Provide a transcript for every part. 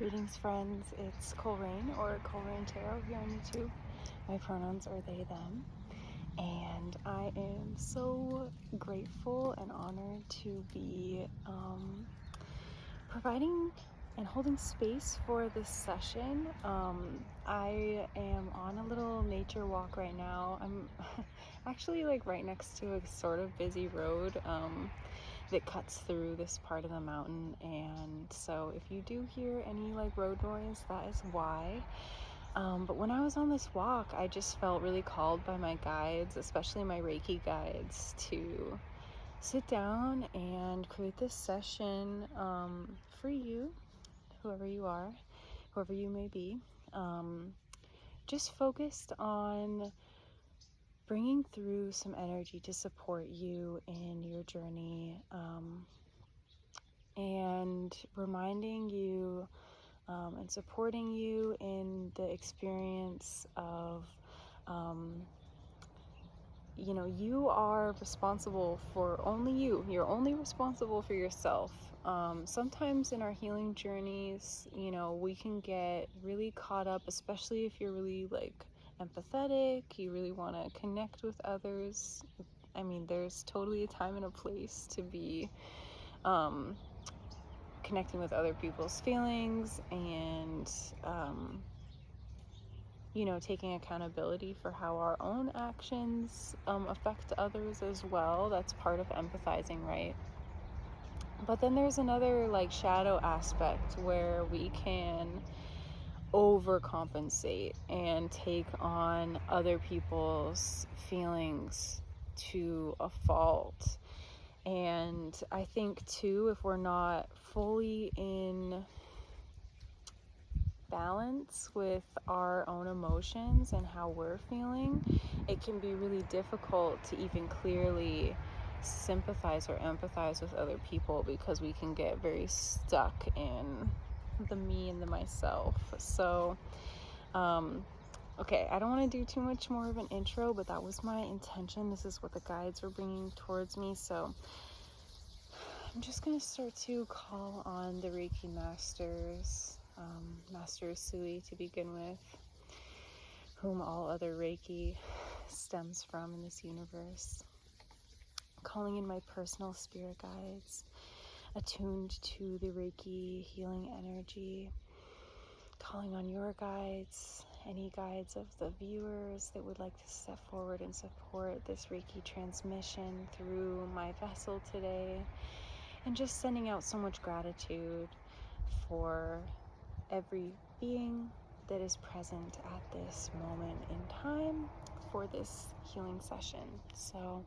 Greetings, friends. It's Colrain or Colrain Tarot here on YouTube. My pronouns are they, them. And I am so grateful and honored to be providing and holding space for this session. I am on a little nature walk right now. I'm actually like right next to a sort of busy road that cuts through this part of the mountain, and so if you do hear any like road noise, that is why. But when I was on this walk, I just felt really called by my guides, especially my Reiki guides, to sit down and create this session for you, whoever you are, whoever you may be, just focused on bringing through some energy to support you in your journey, and reminding you and supporting you in the experience of you are responsible for only you. You're only responsible for yourself. Sometimes in our healing journeys, we can get really caught up, especially if you're really like empathetic, you really want to connect with others. I mean, there's totally a time and a place to be connecting with other people's feelings and taking accountability for how our own actions affect others as well. That's part of empathizing, right? But then there's another like shadow aspect where we can overcompensate and take on other people's feelings to a fault. And I think too, if we're not fully in balance with our own emotions and how we're feeling, it can be really difficult to even clearly sympathize or empathize with other people, because we can get very stuck in the me and the myself. So okay, I don't want to do too much more of an intro, but that was my intention. This is what the guides were bringing towards me. So I'm just going to start to call on the Reiki masters, Master Sui to begin with, whom all other Reiki stems from in this universe. Calling in my personal spirit guides, attuned to the Reiki healing energy. Calling on your guides, any guides of the viewers that would like to step forward and support this Reiki transmission through my vessel today. And just sending out so much gratitude for every being that is present at this moment in time for this healing session. So,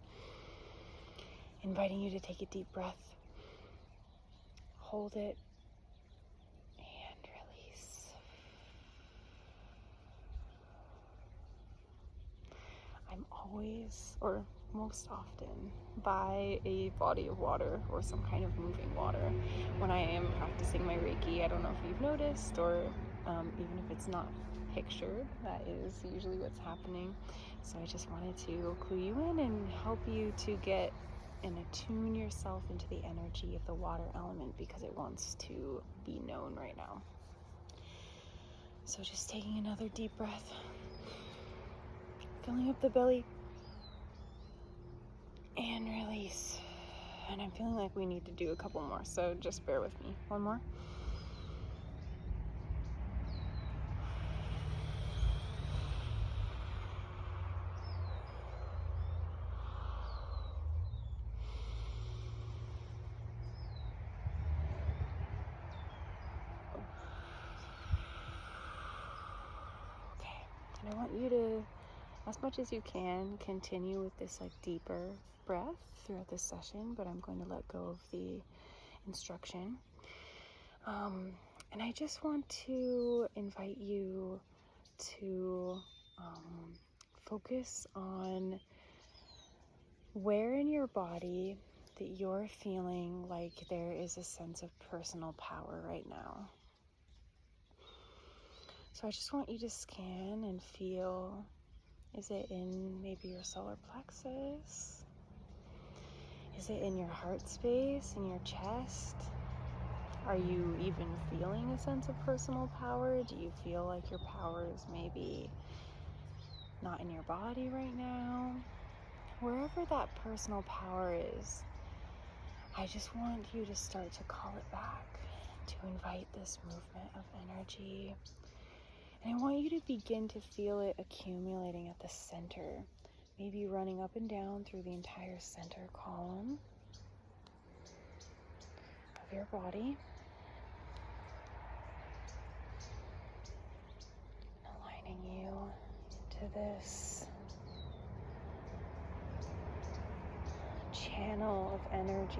inviting you to take a deep breath, hold it, and release. I'm always, or most often, by a body of water or some kind of moving water when I am practicing my Reiki. I don't know if you've noticed, or even if it's not pictured, that is usually what's happening. So I just wanted to clue you in and help you to get and attune yourself into the energy of the water element, because it wants to be known right now. So just taking another deep breath, filling up the belly, and release. And I'm feeling like we need to do a couple more, so just bear with me. One more. Okay, and I want you to, as much as you can, continue with this like deeper breath throughout this session, but I'm going to let go of the instruction. And I just want to invite you to focus on where in your body that you're feeling like there is a sense of personal power right now. So I just want you to scan and feel, is it in maybe your solar plexus? Is it in your heart space, in your chest? Are you even feeling a sense of personal power? Do you feel like your power is maybe not in your body right now? Wherever that personal power is, I just want you to start to call it back, to invite this movement of energy. And I want you to begin to feel it accumulating at the center, maybe running up and down through the entire center column of your body, aligning you into this channel of energy.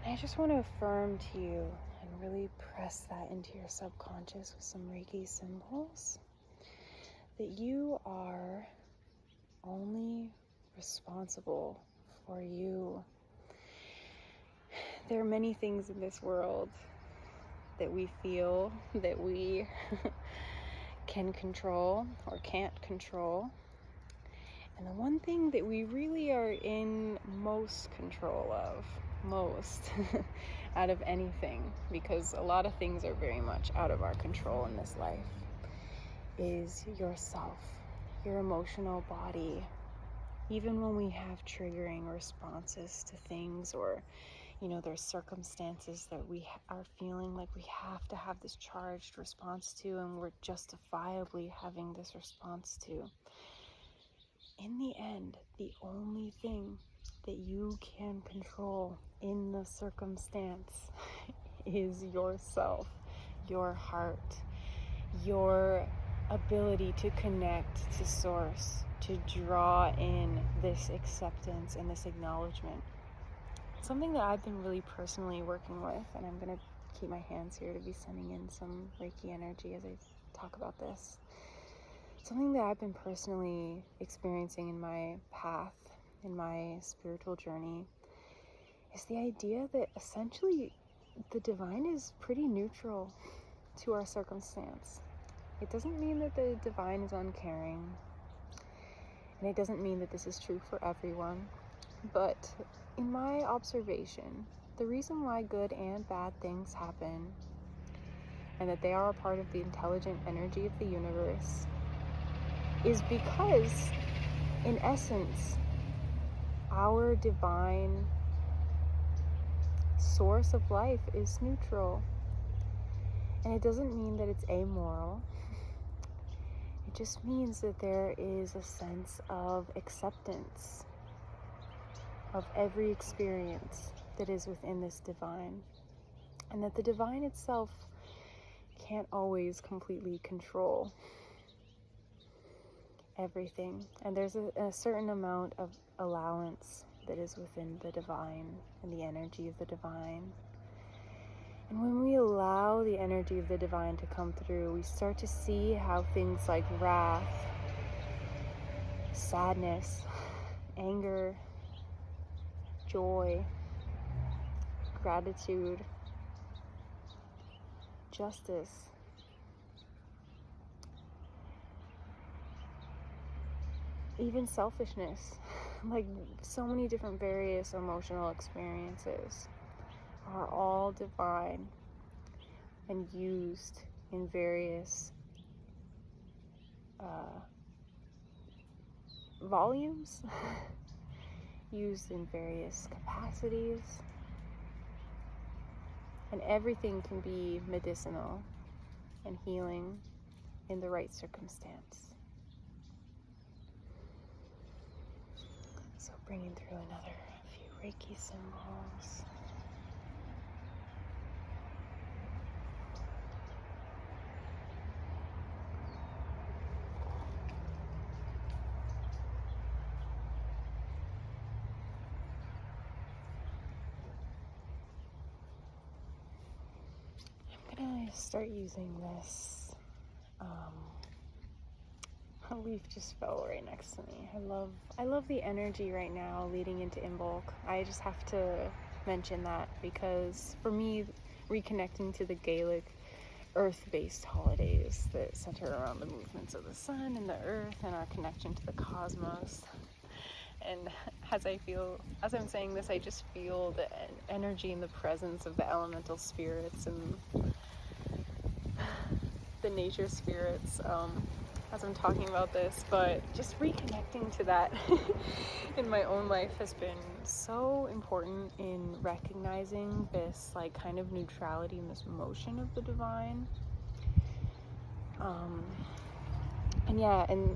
And I just want to affirm to you and really press that into your subconscious with some Reiki symbols, that you are only responsible for you. There are many things in this world that we feel that we can control or can't control. And the one thing that we really are in most control of, out of anything, because a lot of things are very much out of our control in this life, is yourself, your emotional body. Even when we have triggering responses to things, or there's circumstances that we are feeling like we have to have this charged response to, and we're justifiably having this response to. In the end, the only thing that you can control in the circumstance is yourself, your heart, your ability to connect to source, to draw in this acceptance and this acknowledgement. Something that I've been really personally working with, and I'm going to keep my hands here to be sending in some Reiki energy as I talk about this. Something that I've been personally experiencing in my path, in my spiritual journey, is the idea that essentially the divine is pretty neutral to our circumstance. It doesn't mean that the divine is uncaring, and it doesn't mean that this is true for everyone, but in my observation, the reason why good and bad things happen, and that they are a part of the intelligent energy of the universe, is because, in essence, our divine source of life is neutral. And it doesn't mean that it's amoral. It just means that there is a sense of acceptance of every experience that is within this divine. And that the divine itself can't always completely control everything. And there's a certain amount of allowance that is within the divine and the energy of the divine. And when we allow the energy of the divine to come through, we start to see how things like wrath, sadness, anger, joy, gratitude, justice, even selfishness, like so many different various emotional experiences, are all divine and used in various volumes, used in various capacities, and everything can be medicinal and healing in the right circumstance. So bringing through another few Reiki symbols. I'm gonna start using this. A leaf just fell right next to me. I love the energy right now leading into Imbolc. I just have to mention that because for me, reconnecting to the Gaelic earth-based holidays that center around the movements of the sun and the earth and our connection to the cosmos And as I'm saying this, I just feel the energy and the presence of the elemental spirits and the nature spirits as I'm talking about this. But just reconnecting to that in my own life has been so important in recognizing this like kind of neutrality and this motion of the divine. And yeah, and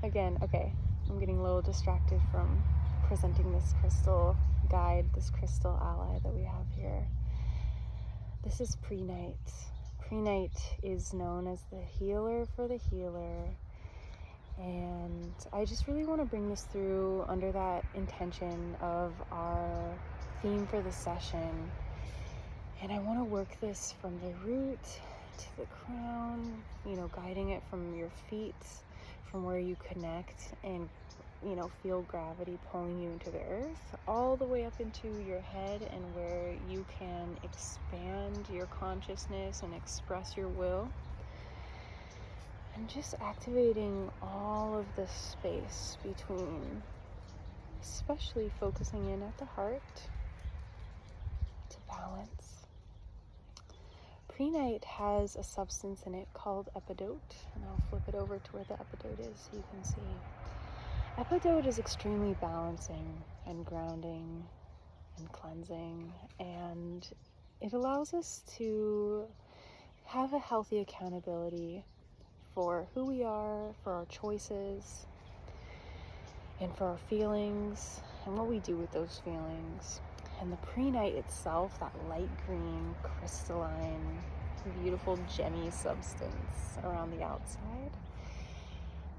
again, okay, I'm getting a little distracted from presenting this crystal guide, this crystal ally that we have here. This is Prenite. Prenite is known as the healer for the healer. And I just really want to bring this through under that intention of our theme for the session. And I want to work this from the root to the crown, guiding it from your feet, from where you connect and, feel gravity pulling you into the earth, all the way up into your head and where you can expand your consciousness and express your will. And just activating all of this space between, especially focusing in at the heart to balance. Prenite has a substance in it called epidote, and I'll flip it over to where the epidote is so you can see. Epidote is extremely balancing and grounding and cleansing, and it allows us to have a healthy accountability for who we are, for our choices, and for our feelings, and what we do with those feelings. And the Prenite itself, that light green, crystalline, beautiful gemmy substance around the outside,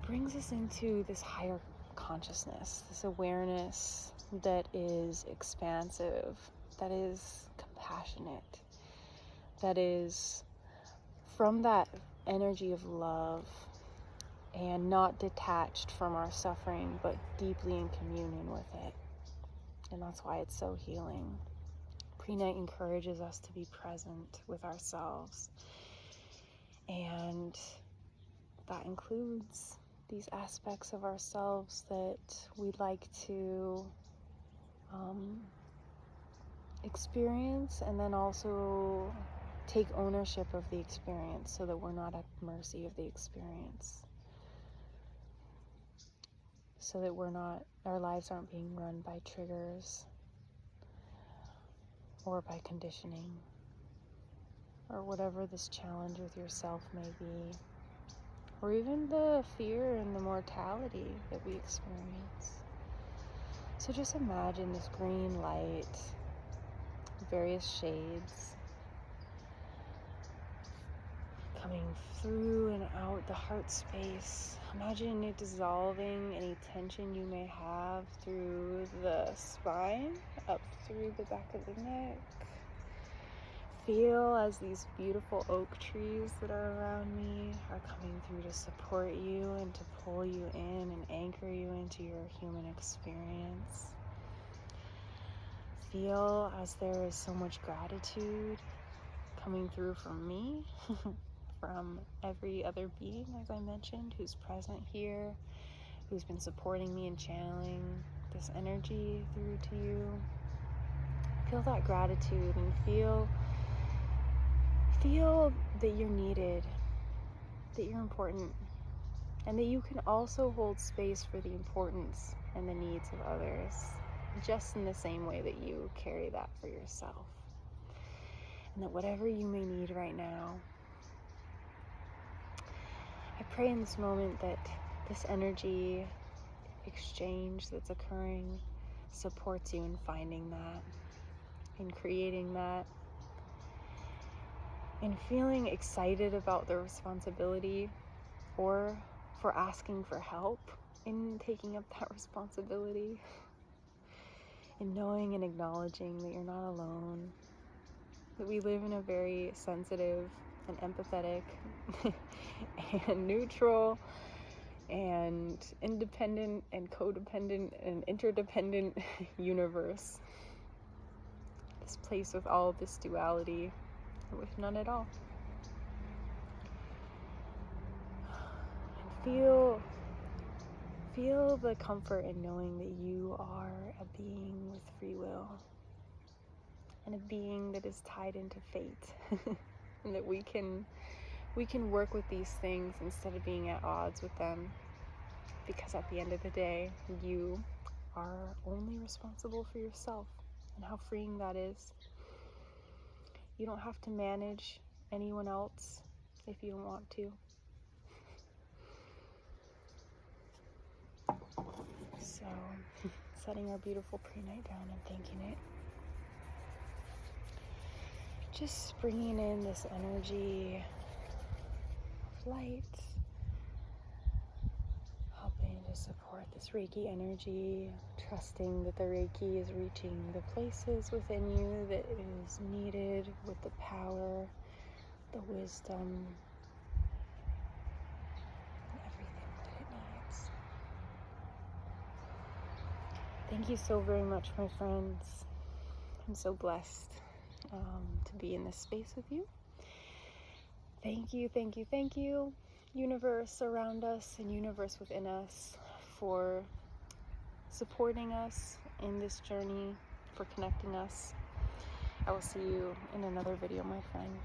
brings us into this higher consciousness, this awareness that is expansive, that is compassionate, that is from that energy of love and not detached from our suffering, but deeply in communion with it. And that's why it's so healing. Prenite encourages us to be present with ourselves. And that includes these aspects of ourselves that we'd like to experience, and then also take ownership of the experience so that we're not at mercy of the experience. So that our lives aren't being run by triggers or by conditioning or whatever this challenge with yourself may be, or even the fear and the mortality that we experience. So just imagine this green light, various shades, coming through and out the heart space. Imagine it dissolving any tension you may have through the spine, up through the back of the neck. Feel as these beautiful oak trees that are around me are coming through to support you and to pull you in and anchor you into your human experience. Feel as there is so much gratitude coming through from me, from every other being, as I mentioned, who's present here, who's been supporting me and channeling this energy through to you. Feel that gratitude and feel that you're needed, that you're important, and that you can also hold space for the importance and the needs of others, just in the same way that you carry that for yourself. And that whatever you may need right now, I pray in this moment that this energy exchange that's occurring supports you in finding that, in creating that, in feeling excited about the responsibility, or for asking for help in taking up that responsibility, in knowing and acknowledging that you're not alone, that we live in a very sensitive and empathetic and neutral and independent and codependent and interdependent universe. This place with all this duality, or with none at all. And feel the comfort in knowing that you are a being with free will and a being that is tied into fate and that we can work with these things instead of being at odds with them, because at the end of the day, you are only responsible for yourself, and how freeing that is. You don't have to manage anyone else if you don't want to. So, setting our beautiful pre-night down and thanking it. Just bringing in this energy of light, helping to support this Reiki energy, trusting that the Reiki is reaching the places within you that it is needed with the power, the wisdom, and everything that it needs. Thank you so very much, my friends. I'm so blessed to be in this space with you. Thank you, thank you, thank you, universe around us and universe within us, for supporting us in this journey, for connecting us. I will see you in another video, my friend.